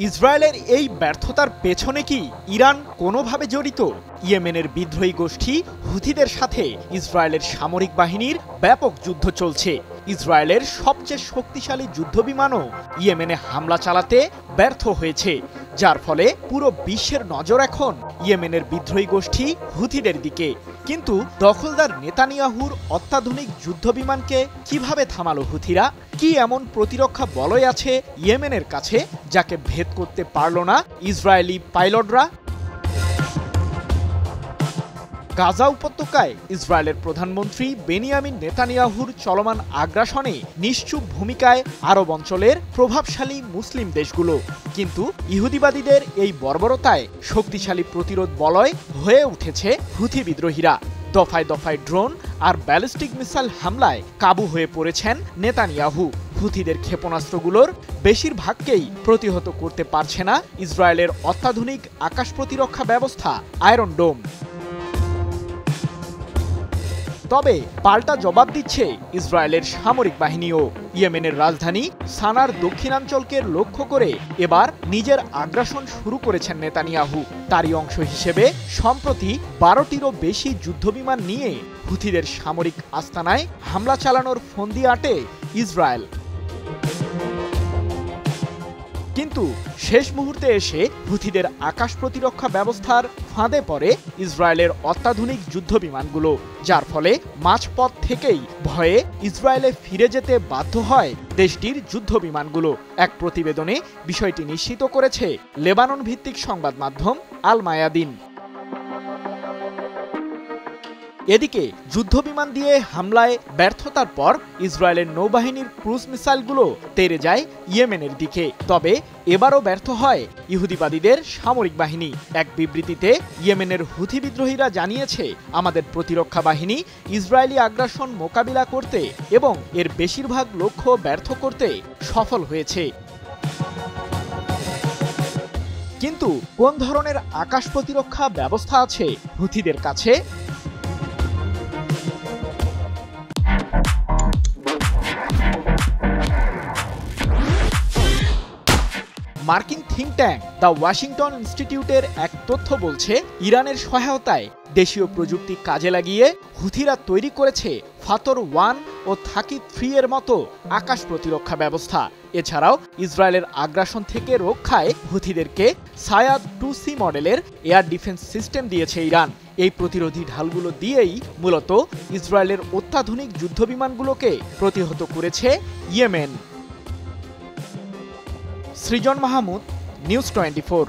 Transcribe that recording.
ইসরায়েলের এই ব্যর্থতার পেছনে কি ইরান কোনোভাবে জড়িত? ইয়েমেনের বিদ্রোহী গোষ্ঠী হুথিদের সাথে ইসরায়েলের সামরিক বাহিনীর ব্যাপক যুদ্ধ চলছে। ইসরায়েলের সবচেয়ে শক্তিশালী যুদ্ধবিমানও ইয়েমেনে হামলা চালাতে ব্যর্থ হয়েছে, যার ফলে পুরো বিশ্বের নজর এখন ইয়েমেনের বিদ্রোহী গোষ্ঠী হুথিদের দিকে। কিন্তু দখলদার নেতানিয়াহুর অত্যাধুনিক যুদ্ধবিমানকে কিভাবে থামালো হুথিরা? কি এমন প্রতিরক্ষা বলয় আছে ইয়েমেনের কাছে যাকে ভেদ করতে পারল না ইসরায়েলি পাইলটরা? গাজা উপত্যকায় ইসরায়েলের প্রধানমন্ত্রী বেনিয়ামিন নেতানিয়াহুর চলমান আগ্রাসনে নিশ্চুপ ভূমিকায় আরব অঞ্চলের প্রভাবশালী মুসলিম দেশগুলো। কিন্তু ইহুদিবাদীদের এই বর্বরতায় শক্তিশালী প্রতিরোধ বলয় হয়ে উঠেছে হুথি বিদ্রোহীরা। দফায় দফায় ড্রোন আর ব্যালিস্টিক মিসাইল হামলায় কাবু হয়ে পড়েছেন নেতানিয়াহু। হুথিদের ক্ষেপণাস্ত্রগুলোর বেশিরভাগকেই প্রতিহত করতে পারছে না ইসরায়েলের অত্যাধুনিক আকাশ প্রতিরক্ষা ব্যবস্থা আয়রন ডোম। তবে পাল্টা জবাব দিচ্ছে ইসরায়েলের সামরিক বাহিনীও। ইয়েমেনের রাজধানী সানার দক্ষিণাঞ্চলকে লক্ষ্য করে এবার নিজের আগ্রাসন শুরু করেছেন নেতানিয়াহু। তারই অংশ হিসেবে সম্প্রতি 12টিরও বেশি যুদ্ধবিমান নিয়ে হুথিদের সামরিক আস্তানায় হামলা চালানোর ফন্দি আঁটে ইসরায়েল। কিন্তু শেষ মুহূর্তে এসে হুথিদের আকাশ প্রতিরক্ষা ব্যবস্থার ফাঁদে পড়ে ইসরায়েলের অত্যাধুনিক যুদ্ধবিমানগুলো, যার ফলে মাঝপথ থেকেই ভয়ে ইসরায়েলে ফিরে যেতে বাধ্য হয় দেশটির যুদ্ধবিমানগুলো। এক প্রতিবেদনে বিষয়টি নিশ্চিত করেছে লেবানন ভিত্তিক সংবাদ মাধ্যম আল মায়াদিন। এদিকে যুদ্ধবিমান দিয়ে হামলায় ব্যর্থতার পর ইসরায়েলের নৌবাহিনীর ক্রুজ মিসাইলগুলো তেড়ে যায় ইয়েমেনের দিকে। তবে এবারও ব্যর্থ হয় ইহুদিবাদীদের সামরিক বাহিনী। এক বিবৃতিতে ইয়েমেনের হুথি বিদ্রোহীরা জানিয়েছে, আমাদের প্রতিরক্ষা বাহিনী ইসরায়েলি আগ্রাসন মোকাবিলা করতে এবং এর বেশিরভাগ লক্ষ্য ব্যর্থ করতে সফল হয়েছে। কিন্তু কোন ধরনের আকাশ প্রতিরক্ষা ব্যবস্থা আছে হুথিদের কাছে? মার্কিন থিঙ্ক ট্যাঙ্ক দ্য ওয়াশিংটন ইনস্টিটিউটের এক তথ্য বলছে, ইরানের সহায়তায় দেশীয় প্রযুক্তি কাজে লাগিয়ে হুথিরা তৈরি করেছে ফাতর 1 ও থাকি 3 এর মতো আকাশ প্রতিরক্ষা ব্যবস্থা। এছাড়াও ইসরায়েলের আগ্রাসন থেকে রক্ষায় হুথিদেরকে সায়াদ 2C মডেলের এয়ার ডিফেন্স সিস্টেম দিয়েছে ইরান। এই প্রতিরোধী ঢালগুলো দিয়েই মূলত ইসরায়েলের অত্যাধুনিক যুদ্ধবিমানগুলোকে প্রতিহত করেছে ইয়েমেন। সৃজন মাহমুদ, নিউজ 24।